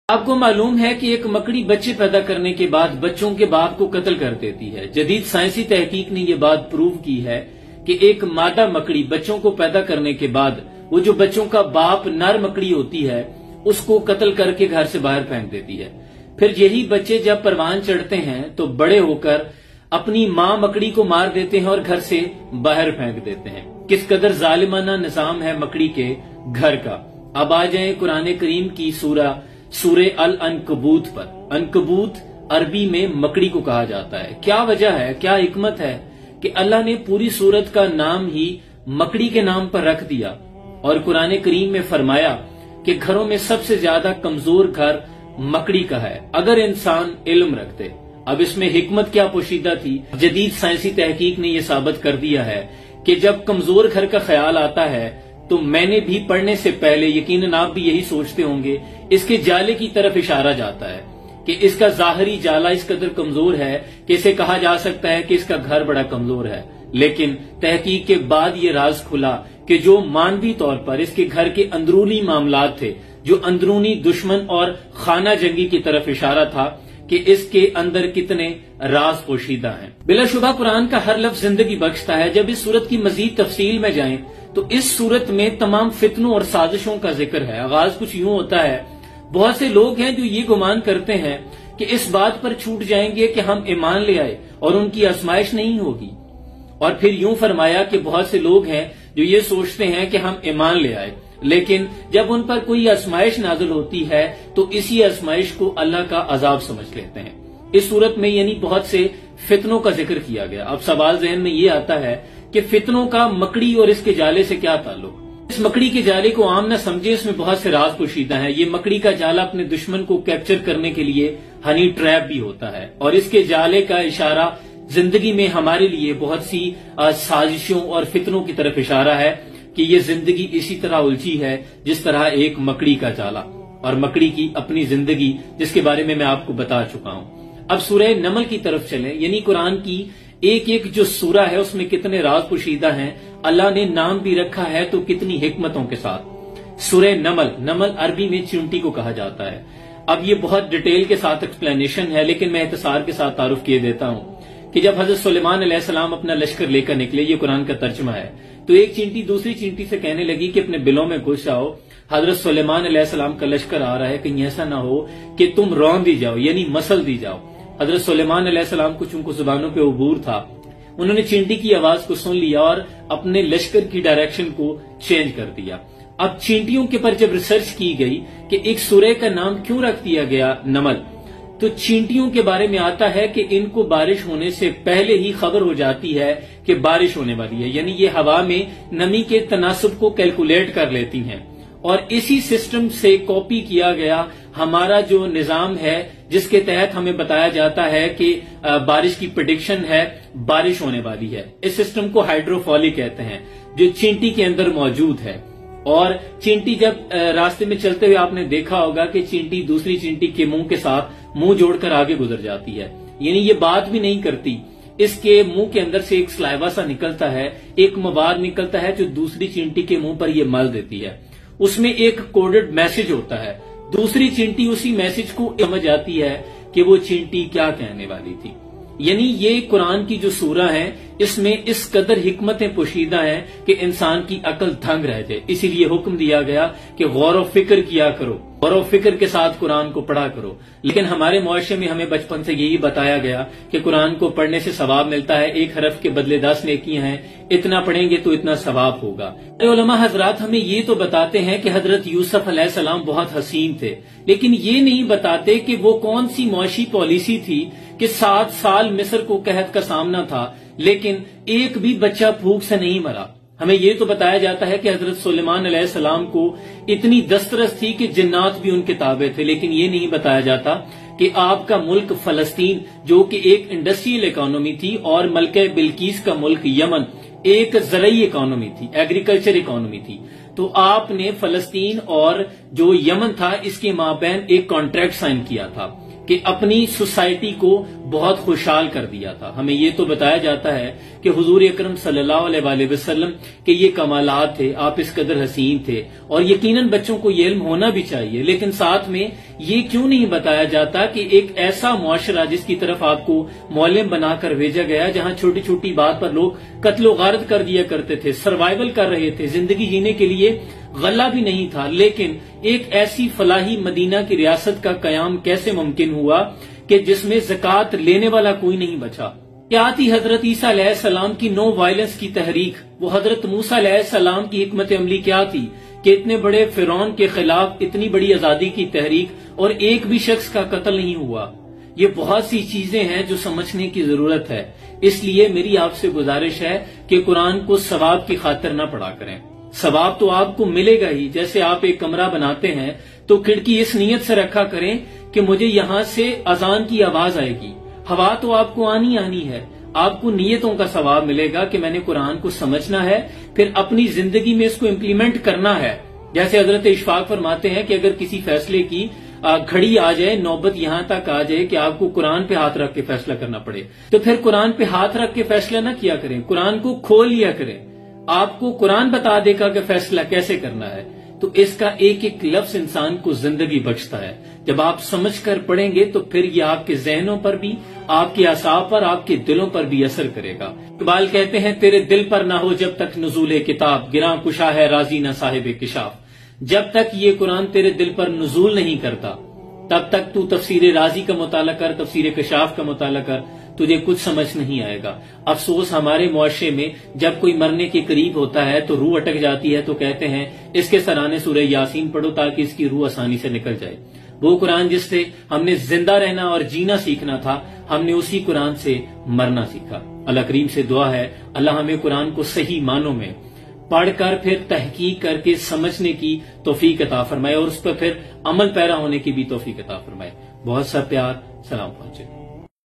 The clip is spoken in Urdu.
آپ کو معلوم ہے کہ ایک مکڑی بچے پیدا کرنے کے بعد بچوں کے باپ کو قتل کر دیتی ہے۔ جدید سائنسی تحقیق نے یہ بات پروو کی ہے کہ ایک مادہ مکڑی بچوں کو پیدا کرنے کے بعد وہ جو بچوں کا باپ نر مکڑی ہوتی ہے اس کو قتل کر کے گھر سے باہر پھینک دیتی ہے۔ پھر یہی بچے جب پروان چڑھتے ہیں تو بڑے ہو کر اپنی ماں مکڑی کو مار دیتے ہیں اور گھر سے باہر پھینک دیتے ہیں۔ کس قدر ظالمانہ نظام ہے مکڑی کے گھر کا۔ اب آ جائیں قرآن کریم کی سورہ العنکبوت پر۔ عنکبوت عربی میں مکڑی کو کہا جاتا ہے۔ کیا وجہ ہے، کیا حکمت ہے کہ اللہ نے پوری سورت کا نام ہی مکڑی کے نام پر رکھ دیا اور قرآن کریم میں فرمایا کہ گھروں میں سب سے زیادہ کمزور گھر مکڑی کا ہے اگر انسان علم رکھتے۔ اب اس میں حکمت کیا پوشیدہ تھی؟ جدید سائنسی تحقیق نے یہ ثابت کر دیا ہے کہ جب کمزور گھر کا خیال آتا ہے تو میں نے بھی پڑھنے سے پہلے یقیناً آپ بھی یہی سوچتے ہوں گے، اس کے جالے کی طرف اشارہ جاتا ہے کہ اس کا ظاہری جالا اس قدر کمزور ہے کہ اسے کہا جا سکتا ہے کہ اس کا گھر بڑا کمزور ہے۔ لیکن تحقیق کے بعد یہ راز کھلا کہ جو مانوی طور پر اس کے گھر کے اندرونی معاملات تھے، جو اندرونی دشمن اور خانہ جنگی کی طرف اشارہ تھا کہ اس کے اندر کتنے راز پوشیدہ ہیں۔ بلا شبہ قرآن کا ہر لفظ زندگی بخشتا ہے۔ جب اس صورت کی مزید تفصیل میں جائیں تو اس صورت میں تمام فتنوں اور سازشوں کا ذکر ہے۔ آغاز کچھ یوں ہوتا ہے، بہت سے لوگ ہیں جو یہ گمان کرتے ہیں کہ اس بات پر چھوٹ جائیں گے کہ ہم ایمان لے آئے اور ان کی آزمائش نہیں ہوگی، اور پھر یوں فرمایا کہ بہت سے لوگ ہیں جو یہ سوچتے ہیں کہ ہم ایمان لے آئے لیکن جب ان پر کوئی آزمائش نازل ہوتی ہے تو اسی آزمائش کو اللہ کا عذاب سمجھ لیتے ہیں۔ اس صورت میں یعنی بہت سے فتنوں کا ذکر کیا گیا۔ اب سوال ذہن میں یہ آتا ہے کہ فتنوں کا مکڑی اور اس کے جالے سے کیا تعلق؟ اس مکڑی کے جالے کو عام نہ سمجھے، اس میں بہت سے راز پوشیدہ ہیں۔ یہ مکڑی کا جالا اپنے دشمن کو کیپچر کرنے کے لیے ہنی ٹریپ بھی ہوتا ہے، اور اس کے جالے کا اشارہ زندگی میں ہمارے لیے بہت سی سازشوں اور فتنوں کی طرف اشارہ ہے کہ یہ زندگی اسی طرح الجھی ہے جس طرح ایک مکڑی کا جالا، اور مکڑی کی اپنی زندگی جس کے بارے میں آپ کو بتا چکا ہوں۔ اب سورہ نمل کی طرف چلیں، یعنی قرآن کی ایک ایک جو سورہ ہے اس میں کتنے راز پوشیدہ ہیں، اللہ نے نام بھی رکھا ہے تو کتنی حکمتوں کے ساتھ۔ سورہ نمل، نمل عربی میں چیونٹی کو کہا جاتا ہے۔ اب یہ بہت ڈیٹیل کے ساتھ ایکسپلینیشن ہے لیکن میں اختصار کے ساتھ تعارف کیے دیتا ہوں کہ جب حضرت سلیمان علیہ السلام اپنا لشکر لے کر نکلے، یہ قرآن کا ترجمہ ہے، تو ایک چینٹی دوسری چینٹی سے کہنے لگی کہ اپنے بلوں میں گھس جاؤ، حضرت سلیمان علیہ السلام کا لشکر آ رہا ہے، کہیں ایسا نہ ہو کہ تم رون دی جاؤ، یعنی مسل دی جاؤ۔ حضرت سلیمان علیہ السلام کو چونکہ زبانوں پہ عبور تھا، انہوں نے چینٹی کی آواز کو سن لیا اور اپنے لشکر کی ڈائریکشن کو چینج کر دیا۔ اب چینٹیوں کے پر جب ریسرچ کی گئی کہ ایک سورہ کا نام کیوں رکھ دیا گیا نمل، تو چینٹیوں کے بارے میں آتا ہے کہ ان کو بارش ہونے سے پہلے ہی خبر ہو جاتی ہے کہ بارش ہونے والی ہے، یعنی یہ ہوا میں نمی کے تناسب کو کیلکولیٹ کر لیتی ہیں، اور اسی سسٹم سے کاپی کیا گیا ہمارا جو نظام ہے جس کے تحت ہمیں بتایا جاتا ہے کہ بارش کی پریڈکشن ہے، بارش ہونے والی ہے۔ اس سسٹم کو ہائیڈروفالی کہتے ہیں جو چینٹی کے اندر موجود ہے، اور چینٹی جب راستے میں چلتے ہوئے آپ نے دیکھا ہوگا کہ چینٹی دوسری چینٹی کے منہ کے ساتھ منہ جوڑ کر آگے گزر جاتی ہے، یعنی یہ بات بھی نہیں کرتی، اس کے منہ کے اندر سے ایک سلائیوا سا نکلتا ہے، ایک مواد نکلتا ہے جو دوسری چینٹی کے منہ پر یہ مل دیتی ہے، اس میں ایک کوڈڈ میسج ہوتا ہے، دوسری چینٹی اسی میسج کو سمجھ آتی ہے کہ وہ چینٹی کیا کہنے والی تھی۔ یعنی یہ قرآن کی جو سورہ ہیں اس میں اس قدر حکمتیں پوشیدہ ہیں کہ انسان کی عقل دھنگ رہ جائے، اسی لیے حکم دیا گیا کہ غور و فکر کیا کرو، غور و فکر کے ساتھ قرآن کو پڑھا کرو۔ لیکن ہمارے معاشرے میں ہمیں بچپن سے یہی بتایا گیا کہ قرآن کو پڑھنے سے ثواب ملتا ہے، ایک حرف کے بدلے 10 نیکیاں ہیں، اتنا پڑھیں گے تو اتنا ثواب ہوگا۔ علماء حضرات ہمیں یہ تو بتاتے ہیں کہ حضرت یوسف علیہ السلام بہت حسین تھے، لیکن یہ نہیں بتاتے کہ وہ کون سی معاشی پالیسی تھی کہ 7 سال مصر کو قحط کا سامنا تھا لیکن ایک بھی بچہ بھوک سے نہیں مرا۔ ہمیں یہ تو بتایا جاتا ہے کہ حضرت سلیمان علیہ السلام کو اتنی دسترس تھی کہ جنات بھی ان کے تابع تھے، لیکن یہ نہیں بتایا جاتا کہ آپ کا ملک فلسطین جو کہ ایک انڈسٹریل اکانومی تھی اور ملکہ بلقیس کا ملک یمن ایک زرعی اکانومی تھی، ایگریکلچر اکانومی تھی، تو آپ نے فلسطین اور جو یمن تھا اس کے مابین ایک کانٹریکٹ سائن کیا تھا کہ اپنی سوسائٹی کو بہت خوشحال کر دیا تھا. ہمیں یہ تو بتایا جاتا ہے کہ حضور اکرم صلی اللہ علیہ وآلہ وسلم کے یہ کمالات تھے، آپ اس قدر حسین تھے، اور یقیناً بچوں کو یہ علم ہونا بھی چاہیے، لیکن ساتھ میں یہ کیوں نہیں بتایا جاتا کہ ایک ایسا معاشرہ جس کی طرف آپ کو معلم بنا کر بھیجا گیا، جہاں چھوٹی چھوٹی بات پر لوگ قتل و غارت کر دیا کرتے تھے، سروائیول کر رہے تھے، زندگی جینے کے لیے غلہ بھی نہیں تھا، لیکن ایک ایسی فلاحی مدینہ کی ریاست کا قیام کیسے ممکن ہوا کہ جس میں زکوٰۃ لینے والا کوئی نہیں بچا؟ کیا تھی حضرت عیسیٰ علیہ السلام کی نو وائلنس کی تحریک؟ وہ حضرت موسیٰ علیہ السلام کی حکمت عملی کیا تھی کہ اتنے بڑے فرعون کے خلاف اتنی بڑی آزادی کی تحریک اور ایک بھی شخص کا قتل نہیں ہوا؟ یہ بہت سی چیزیں ہیں جو سمجھنے کی ضرورت ہے. اس لیے میری آپ سے گزارش ہے کہ قرآن کو ثواب کی خاطر نہ پڑھا کریں. ثواب تو آپ کو ملے گا ہی. جیسے آپ ایک کمرہ بناتے ہیں تو کھڑکی اس نیت سے رکھا کریں کہ مجھے یہاں سے اذان کی آواز آئے گی. ہوا تو آپ کو آنی ہے. آپ کو نیتوں کا ثواب ملے گا کہ میں نے قرآن کو سمجھنا ہے، پھر اپنی زندگی میں اس کو امپلیمنٹ کرنا ہے. جیسے حضرت اشفاق فرماتے ہیں کہ اگر کسی فیصلے کی گھڑی آ جائے، نوبت یہاں تک آ جائے کہ آپ کو قرآن پہ ہاتھ رکھ کے فیصلہ کرنا پڑے، تو پھر قرآن پہ ہاتھ رکھ کے فیصلہ نہ کیا کریں، قرآن کو کھول لیا کریں. آپ کو قرآن بتا دے گا کہ فیصلہ کیسے کرنا ہے. تو اس کا ایک ایک لفظ انسان کو زندگی بخشتا ہے. جب آپ سمجھ کر پڑھیں گے تو پھر یہ آپ کے ذہنوں پر بھی، آپ کے اعصاب پر، آپ کے دلوں پر بھی اثر کرے گا. اقبال کہتے ہیں تیرے دل پر نہ ہو جب تک نزول کتاب، گراں کشا ہے راضی نہ صاحب کشاف. جب تک یہ قرآن تیرے دل پر نزول نہیں کرتا تب تک تو تفسیر رازی کا مطالعہ کر، تفسیر کشاف کا مطالعہ کر، تجھے کچھ سمجھ نہیں آئے گا. افسوس ہمارے معاشرے میں جب کوئی مرنے کے قریب ہوتا ہے تو روح اٹک جاتی ہے، تو کہتے ہیں اس کے سرانے سورہ یاسین پڑھو تاکہ اس کی روح آسانی سے نکل جائے. وہ قرآن جس سے ہم نے زندہ رہنا اور جینا سیکھنا تھا، ہم نے اسی قرآن سے مرنا سیکھا. اللہ کریم سے دعا ہے اللہ ہمیں قرآن کو صحیح معنوں میں پڑھ کر پھر تحقیق کر کے سمجھنے کی توفیق عطا فرمائے اور اس پر پھر عمل پیرا ہونے کی بھی توفیق عطا فرمائے. بہت سا پیار، سلام پہنچے.